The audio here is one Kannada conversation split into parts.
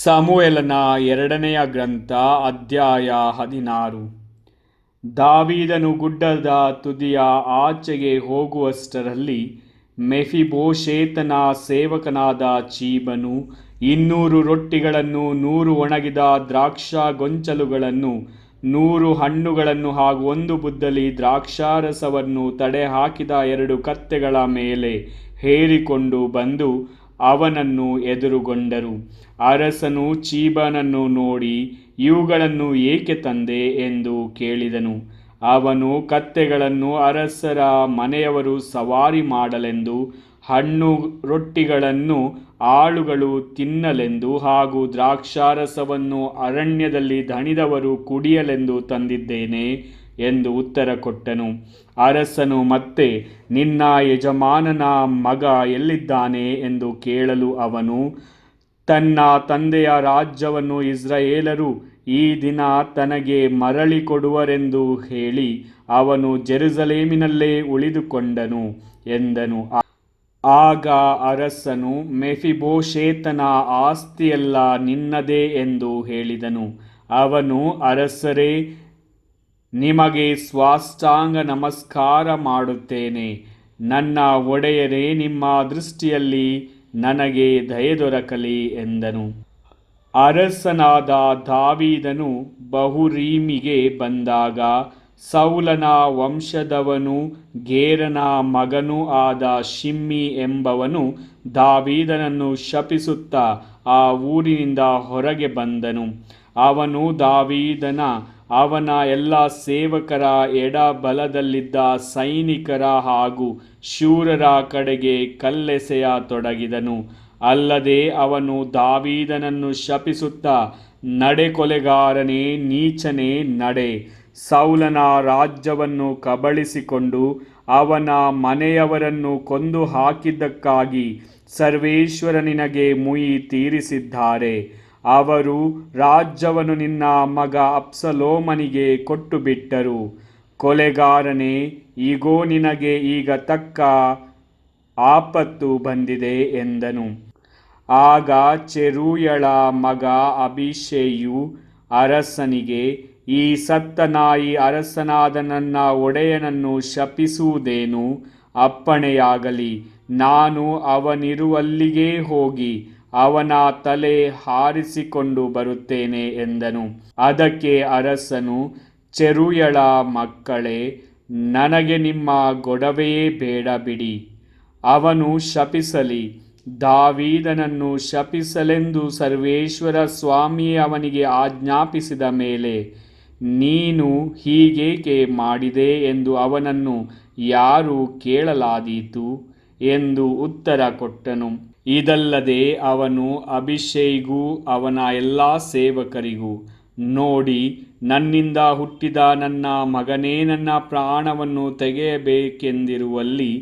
ಸಮುವೇಲನ ಎರಡನೆಯ ಗ್ರಂಥ ಅಧ್ಯಾಯ 16. ದಾವೀದನು ಗುಡ್ಡದ ತುದಿಯ ಆಚೆಗೆ ಹೋಗುವಷ್ಟರಲ್ಲಿ ಮೆಫಿಬೋಶೇತನ ಸೇವಕನಾದ ಚೀಬನು 200 ರೊಟ್ಟಿಗಳನ್ನು, 100 ಒಣಗಿದ ದ್ರಾಕ್ಷಾ ಗೊಂಚಲುಗಳನ್ನು, 100 ಹಣ್ಣುಗಳನ್ನು ಹಾಗೂ 1 ಬುದ್ದಲಿ ದ್ರಾಕ್ಷಾರಸವನ್ನು ತಡೆಹಾಕಿದ 2 ಕತ್ತೆಗಳ ಮೇಲೆ ಹೇರಿಕೊಂಡು ಬಂದು ಅವನನ್ನು ಎದುರುಗೊಂಡರು. ಅರಸನು ಚೀಬನನ್ನು ನೋಡಿ, ಇವುಗಳನ್ನು ಏಕೆ ತಂದೆ ಎಂದು ಕೇಳಿದನು. ಅವನು ಕತ್ತೆಗಳನ್ನು ಅರಸರ ಮನೆಯವರು ಸವಾರಿ ಮಾಡಲೆಂದು, ಹಣ್ಣು ರೊಟ್ಟಿಗಳನ್ನು ಆಳುಗಳು ತಿನ್ನಲೆಂದು ಹಾಗೂ ದ್ರಾಕ್ಷಾರಸವನ್ನು ಅರಣ್ಯದಲ್ಲಿ ದಣಿದವರು ಕುಡಿಯಲೆಂದು ತಂದಿದ್ದೇನೆ ಎಂದು ಉತ್ತರ ಕೊಟ್ಟನು. ಅರಸನು ಮತ್ತೆ, ನಿನ್ನ ಯಜಮಾನನ ಮಗ ಎಲ್ಲಿದ್ದಾನೆ ಎಂದು ಕೇಳಲು ಅವನು, ತನ್ನ ತಂದೆಯ ರಾಜ್ಯವನ್ನು ಇಸ್ರಾಯೇಲರು ಈ ದಿನ ತನಗೆ ಮರಳಿ ಕೊಡುವರೆಂದು ಹೇಳಿ ಅವನು ಜೆರುಸಲೇಮಿನಲ್ಲೇ ಉಳಿದುಕೊಂಡನು ಎಂದನು. ಆಗ ಅರಸನು, ಮೆಫಿಬೋಶೇತನ ಆಸ್ತಿಯೆಲ್ಲ ನಿನ್ನದೇ ಎಂದು ಹೇಳಿದನು. ಅವನು, ಅರಸರೇ, ನಿಮಗೆ ಸಾಷ್ಟಾಂಗ ನಮಸ್ಕಾರ ಮಾಡುತ್ತೇನೆ. ನನ್ನ ಒಡೆಯರೇ, ನಿಮ್ಮ ದೃಷ್ಟಿಯಲ್ಲಿ ನನಗೆ ದಯೆ ದೊರಕಲಿ ಎಂದನು. ಅರಸನಾದ ದಾವೀದನು ಬಹುರೀಮಿಗೆ ಬಂದಾಗ, ಸೌಲನ ವಂಶದವನೂ ಗೇರನ ಮಗನೂ ಆದ ಶಿಮ್ಮಿ ಎಂಬವನು ದಾವೀದನನ್ನು ಶಪಿಸುತ್ತಾ ಆ ಊರಿನಿಂದ ಹೊರಗೆ ಬಂದನು. ಅವನು ದಾವೀದನ ಅವನ ಎಲ್ಲ ಸೇವಕರ ಎಡಬಲದಲ್ಲಿದ್ದ ಸೈನಿಕರ ಹಾಗೂ ಶೂರರ ಕಡೆಗೆ ಕಲ್ಲೆಸೆಯತೊಡಗಿದನು. ಅಲ್ಲದೆ ಅವನು ದಾವೀದನನ್ನು ಶಪಿಸುತ್ತಾ, ನಡೆ ಕೊಲೆಗಾರನೇ, ನೀಚನೇ, ನಡೆ. ಸೌಲನ ರಾಜ್ಯವನ್ನು ಕಬಳಿಸಿಕೊಂಡು ಅವನ ಮನೆಯವರನ್ನು ಕೊಂದು ಹಾಕಿದ್ದಕ್ಕಾಗಿ ಸರ್ವೇಶ್ವರ ನಿನಗೆ ಮುಯಿ ತೀರಿಸಿದ್ದಾರೆ. ಅವರು ರಾಜ್ಯವನ್ನು ನಿನ್ನ ಮಗ ಅಬ್ಸಲೋಮನಿಗೆ ಕೊಟ್ಟುಬಿಟ್ಟರು. ಕೊಲೆಗಾರನೇ, ಇಗೋ, ನಿನಗೆ ಈಗ ತಕ್ಕ ಆಪತ್ತು ಬಂದಿದೆ ಎಂದನು. ಆಗ ಚೆರೂಯಳ ಮಗ ಅಬೀಷೈಯು ಅರಸನಿಗೆ, ಈ ಸತ್ತ ನಾಯಿ ಅರಸನಾದ ನನ್ನ ಒಡೆಯನನ್ನು ಶಪಿಸುವುದೇನು? ಅಪ್ಪಣೆಯಾಗಲಿ, ನಾನು ಅವನಿರುವಲ್ಲಿಗೆ ಹೋಗಿ ಅವನ ತಲೆ ಹಾರಿಸಿಕೊಂಡು ಬರುತ್ತೇನೆ ಎಂದನು. ಅದಕ್ಕೆ ಅರಸನು, ಚೆರೂಯಳ ಮಕ್ಕಳೇ, ನನಗೆ ನಿಮ್ಮ ಗೊಡವೆಯೇ ಬೇಡ, ಬಿಡಿ. ಅವನು ಶಪಿಸಲಿ. ದಾವೀದನನ್ನು ಶಪಿಸಲೆಂದು ಸರ್ವೇಶ್ವರ ಸ್ವಾಮಿಯೇ ಅವನಿಗೆ ಆಜ್ಞಾಪಿಸಿದ ಮೇಲೆ ನೀನು ಹೀಗೇಕೆ ಮಾಡಿದೆ ಎಂದು ಅವನನ್ನು ಯಾರು ಕೇಳಲಾದೀತು ಎಂದು ಉತ್ತರ ಕೊಟ್ಟನು. ಇದಲ್ಲದೆ ಅವನು ಅಬೀಷೈಗೂ ಅವನ ಎಲ್ಲ ಸೇವಕರಿಗೂ, ನೋಡಿ, ನನ್ನಿಂದ ಹುಟ್ಟಿದ ನನ್ನ ಮಗನೇ ನನ್ನ ಪ್ರಾಣವನ್ನು ತೆಗೆಯಬೇಕೆಂದಿರುವಲ್ಲಿ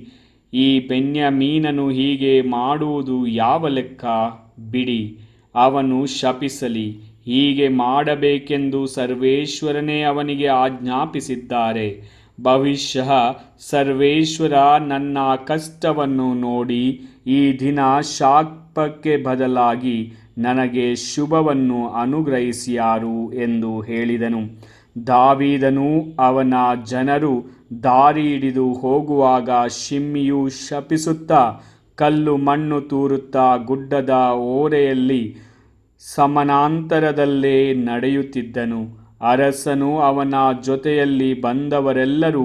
ಈ ಬೆನ್ಯಾಮೀನನು ಹೀಗೆ ಮಾಡುವುದು ಯಾವ ಲೆಕ್ಕ? ಬಿಡಿ, ಅವನು ಶಪಿಸಲಿ. ಹೀಗೆ ಮಾಡಬೇಕೆಂದು ಸರ್ವೇಶ್ವರನೇ ಅವನಿಗೆ ಆಜ್ಞಾಪಿಸಿದ್ದಾರೆ. ಬಹುಶಃ ಸರ್ವೇಶ್ವರ ನನ್ನ ಕಷ್ಟವನ್ನು ನೋಡಿ ಈ ದಿನ ಶಾಪಕ್ಕೆ ಬದಲಾಗಿ ನನಗೆ ಶುಭವನ್ನು ಅನುಗ್ರಹಿಸಿಯಾರು ಎಂದು ಹೇಳಿದನು. ದಾವೀದನೂ ಅವನ ಜನರು ದಾರಿ ಹಿಡಿದು ಹೋಗುವಾಗ ಶಿಮ್ಮಿಯು ಶಪಿಸುತ್ತಾ ಕಲ್ಲು ಮಣ್ಣು ತೂರುತ್ತಾ ಗುಡ್ಡದ ಓರೆಯಲ್ಲಿ ಸಮಾನಾಂತರದಲ್ಲೇ ನಡೆಯುತ್ತಿದ್ದನು. ಅರಸನು ಅವನ ಜೊತೆಯಲ್ಲಿ ಬಂದವರೆಲ್ಲರೂ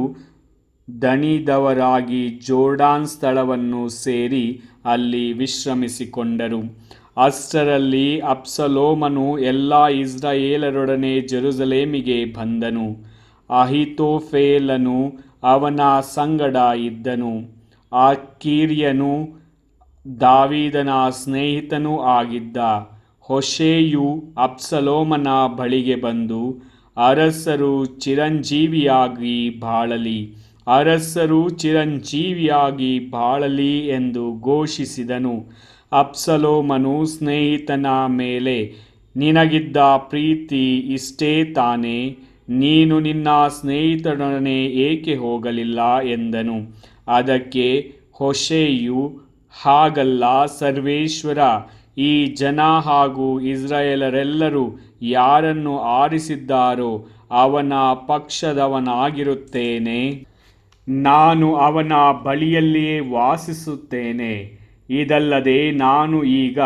ದಣಿದವರಾಗಿ ಜೋರ್ಡಾನ್ ಸ್ಥಳವನ್ನು ಸೇರಿ ಅಲ್ಲಿ ವಿಶ್ರಮಿಸಿಕೊಂಡರು. ಅಷ್ಟರಲ್ಲಿ ಅಬ್ಸಲೋಮನು ಎಲ್ಲ ಇಸ್ರಾಯೇಲರೊಡನೆ ಜೆರುಸಲೇಮಿಗೆ ಬಂದನು. ಅಹೀತೋಫೆಲನು ಅವನ ಸಂಗಡ ಇದ್ದನು. ಅಕೀರ್ಯನು ದಾವೀದನ ಸ್ನೇಹಿತನೂ ಆಗಿದ್ದ ಹುಷೈಯು ಅಬ್ಸಲೋಮನ ಬಳಿಗೆ ಬಂದು, ಅರಸರು ಚಿರಂಜೀವಿಯಾಗಿ ಬಾಳಲಿ, ಅರಸರು ಚಿರಂಜೀವಿಯಾಗಿ ಬಾಳಲಿ ಎಂದು ಘೋಷಿಸಿದನು. ಅಬ್ಸಲೋಮನು ಸ್ನೇಹಿತನ ಮೇಲೆ ನಿನಗಿದ್ದ ಪ್ರೀತಿ ಇಷ್ಟೇ ತಾನೇ? ನೀನು ನಿನ್ನ ಸ್ನೇಹಿತನೊಡನೆ ಏಕೆ ಹೋಗಲಿಲ್ಲ ಎಂದನು. ಅದಕ್ಕೆ ಹುಷೈಯು, ಹಾಗಲ್ಲ ಸರ್ವೇಶ್ವರ, ಈ ಜನ ಹಾಗೂ ಇಸ್ರಾಯೇಲರೆಲ್ಲರೂ ಯಾರನ್ನು ಆರಿಸಿದ್ದಾರೋ ಅವನ ಪಕ್ಷದವನಾಗಿರುತ್ತೇನೆ. ನಾನು ಅವನ ಬಳಿಯಲ್ಲಿಯೇ ವಾಸಿಸುತ್ತೇನೆ. ಇದಲ್ಲದೆ ನಾನು ಈಗ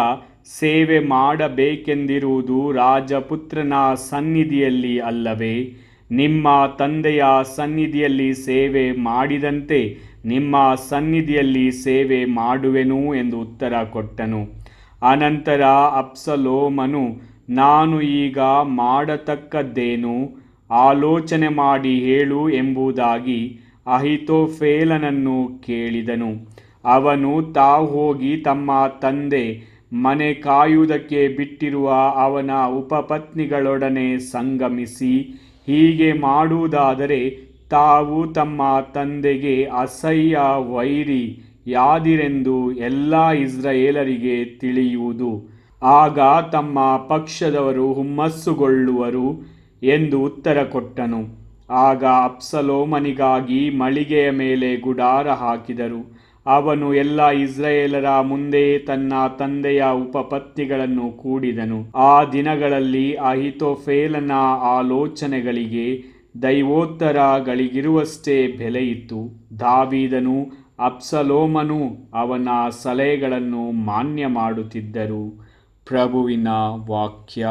ಸೇವೆ ಮಾಡಬೇಕೆಂದಿರುವುದು ರಾಜಪುತ್ರನ ಸನ್ನಿಧಿಯಲ್ಲಿ ಅಲ್ಲವೇ? ನಿಮ್ಮ ತಂದೆಯ ಸನ್ನಿಧಿಯಲ್ಲಿ ಸೇವೆ ಮಾಡಿದಂತೆ ನಿಮ್ಮ ಸನ್ನಿಧಿಯಲ್ಲಿ ಸೇವೆ ಮಾಡುವೆನು ಎಂದು ಉತ್ತರ ಕೊಟ್ಟನು. ಅನಂತರ ಅಬ್ಸಲೋಮನು, ನಾನು ಈಗ ಮಾಡತಕ್ಕದ್ದೇನು? ಆಲೋಚನೆ ಮಾಡಿ ಹೇಳು ಎಂಬುದಾಗಿ ಅಹಿತೋಫೇಲನನ್ನು ಕೇಳಿದನು. ಅವನು, ತಾವು ಹೋಗಿ ತಮ್ಮ ತಂದೆ ಮನೆ ಕಾಯುವುದಕ್ಕೆ ಬಿಟ್ಟಿರುವ ಅವನ ಉಪಪತ್ನಿಗಳೊಡನೆ ಸಂಗಮಿಸಿ, ಹೀಗೆ ಮಾಡುವುದಾದರೆ ತಾವು ತಮ್ಮ ತಂದೆಗೆ ಅಸಹ್ಯ ವೈರಿಯಾದಿರೆಂದು ಎಲ್ಲ ಇಸ್ರಾಯೇಲರಿಗೆ ತಿಳಿಯುವುದು. ಆಗ ತಮ್ಮ ಪಕ್ಷದವರು ಹುಮ್ಮಸ್ಸುಗೊಳ್ಳುವರು ಎಂದು ಉತ್ತರ ಕೊಟ್ಟನು. ಆಗ ಅಬ್ಸಲೋಮನಿಗಾಗಿ ಮಳಿಗೆಯ ಮೇಲೆ ಗುಡಾರ ಹಾಕಿದರು. ಅವನು ಎಲ್ಲ ಇಸ್ರಾಯೇಲರ ಮುಂದೆ ತನ್ನ ತಂದೆಯ ಉಪಪತ್ನಿಗಳನ್ನು ಕೂಡಿದನು. ಆ ದಿನಗಳಲ್ಲಿ ಅಹಿತೋಫೇಲನ ಆಲೋಚನೆಗಳಿಗೆ ದೈವೋತ್ತರಗಳಿಗಿರುವಷ್ಟೇ ಬೆಲೆಯಿತ್ತು. ದಾವೀದನು ಅಬ್ಸಲೋಮನು ಅವನ ಸಲಹೆಗಳನ್ನು ಮಾನ್ಯ ಮಾಡುತ್ತಿದ್ದರು. ಪ್ರಭುವಿನ ವಾಕ್ಯ.